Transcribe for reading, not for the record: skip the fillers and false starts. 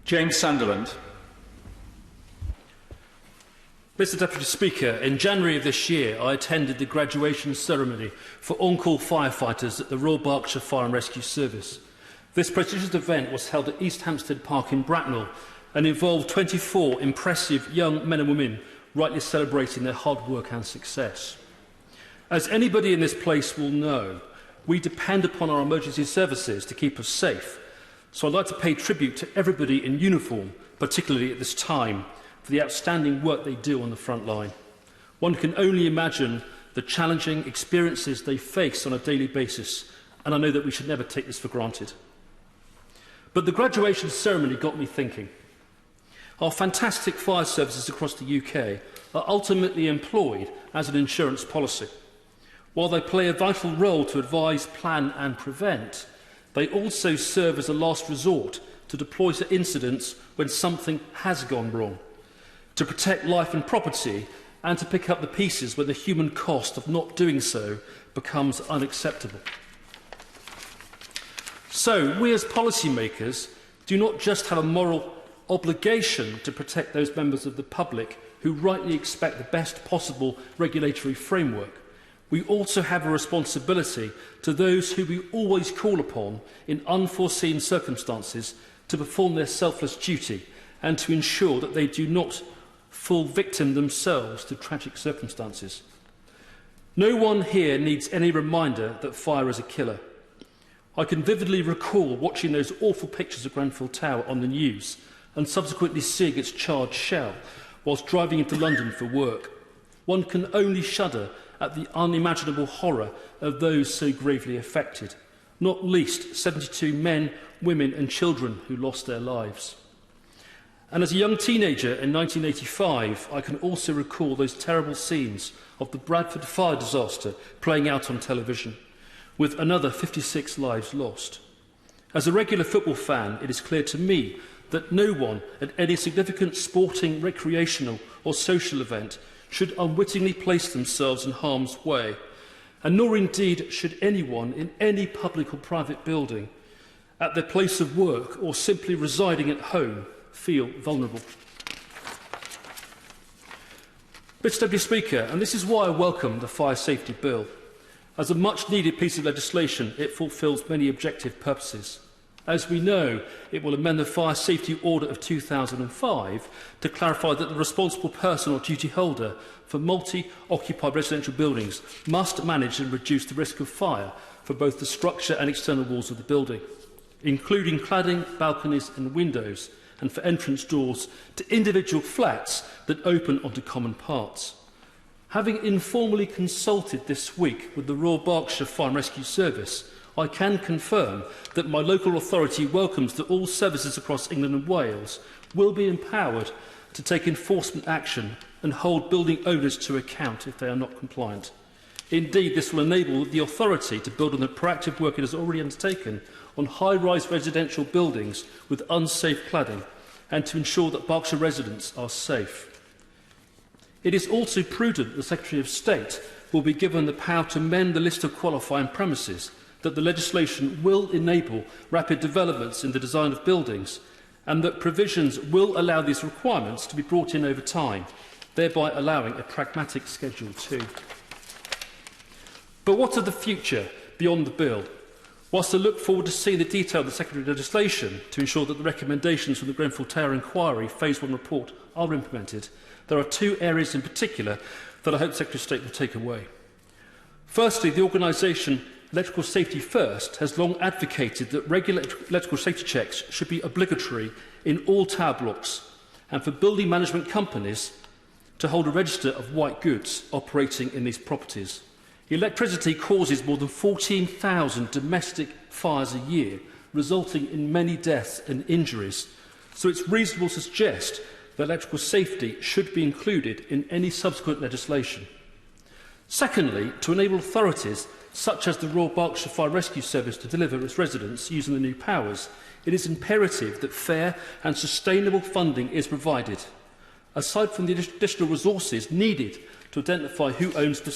James Sunderland. Mr Deputy Speaker, in January of this year I attended the graduation ceremony for on-call firefighters at the Royal Berkshire Fire and Rescue Service. This prestigious event was held at East Hampstead Park in Bracknell and involved 24 impressive young men and women rightly celebrating their hard work and success. As anybody in this place will know, we depend upon our emergency services to keep us safe, so I'd like to pay tribute to everybody in uniform, particularly at this time, for the outstanding work they do on the front line. One can only imagine the challenging experiences they face on a daily basis, and I know that we should never take this for granted. But the graduation ceremony got me thinking. Our fantastic fire services across the UK are ultimately employed as an insurance policy. While they play a vital role to advise, plan and prevent, they also serve as a last resort to deploy to incidents when something has gone wrong, to protect life and property, and to pick up the pieces when the human cost of not doing so becomes unacceptable. So, we as policymakers do not just have a moral obligation to protect those members of the public who rightly expect the best possible regulatory framework. We also have a responsibility to those who we always call upon in unforeseen circumstances to perform their selfless duty and to ensure that they do not fall victim themselves to tragic circumstances. No one here needs any reminder that fire is a killer. I can vividly recall watching those awful pictures of Grenfell Tower on the news and subsequently seeing its charred shell whilst driving into London for work. One can only shudder at the unimaginable horror of those so gravely affected, not least 72 men, women and children who lost their lives. And as a young teenager in 1985, I can also recall those terrible scenes of the Bradford fire disaster playing out on television, with another 56 lives lost. As a regular football fan, it is clear to me that no one at any significant sporting, recreational or social event should unwittingly place themselves in harm's way, and nor indeed should anyone in any public or private building, at their place of work or simply residing at home, feel vulnerable. Mr Deputy Speaker, and this is why I welcome the Fire Safety Bill. As a much-needed piece of legislation, it fulfils many objective purposes. As we know, it will amend the Fire Safety Order of 2005 to clarify that the responsible person or duty holder for multi-occupied residential buildings must manage and reduce the risk of fire for both the structure and external walls of the building, including cladding, balconies and windows, and for entrance doors to individual flats that open onto common parts. Having informally consulted this week with the Royal Berkshire Fire and Rescue Service, I can confirm that my local authority welcomes that all services across England and Wales will be empowered to take enforcement action and hold building owners to account if they are not compliant. Indeed, this will enable the authority to build on the proactive work it has already undertaken on high-rise residential buildings with unsafe cladding and to ensure that Berkshire residents are safe. It is also prudent that the Secretary of State will be given the power to amend the list of qualifying premises, that the legislation will enable rapid developments in the design of buildings, and that provisions will allow these requirements to be brought in over time, thereby allowing a pragmatic Schedule 2. But what of the future beyond the bill? Whilst I look forward to seeing the detail of the secondary legislation to ensure that the recommendations from the Grenfell Tower Inquiry Phase 1 report are implemented, there are two areas in particular that I hope the Secretary of State will take away. Firstly, the organisation Electrical Safety First has long advocated that regular electrical safety checks should be obligatory in all tower blocks and for building management companies to hold a register of white goods operating in these properties. Electricity causes more than 14,000 domestic fires a year, resulting in many deaths and injuries. So it's reasonable to suggest that electrical safety should be included in any subsequent legislation. Secondly, to enable authorities such as the Royal Berkshire Fire Rescue Service to deliver its residents using the new powers, it is imperative that fair and sustainable funding is provided. Aside from the additional resources needed to identify who owns facilities,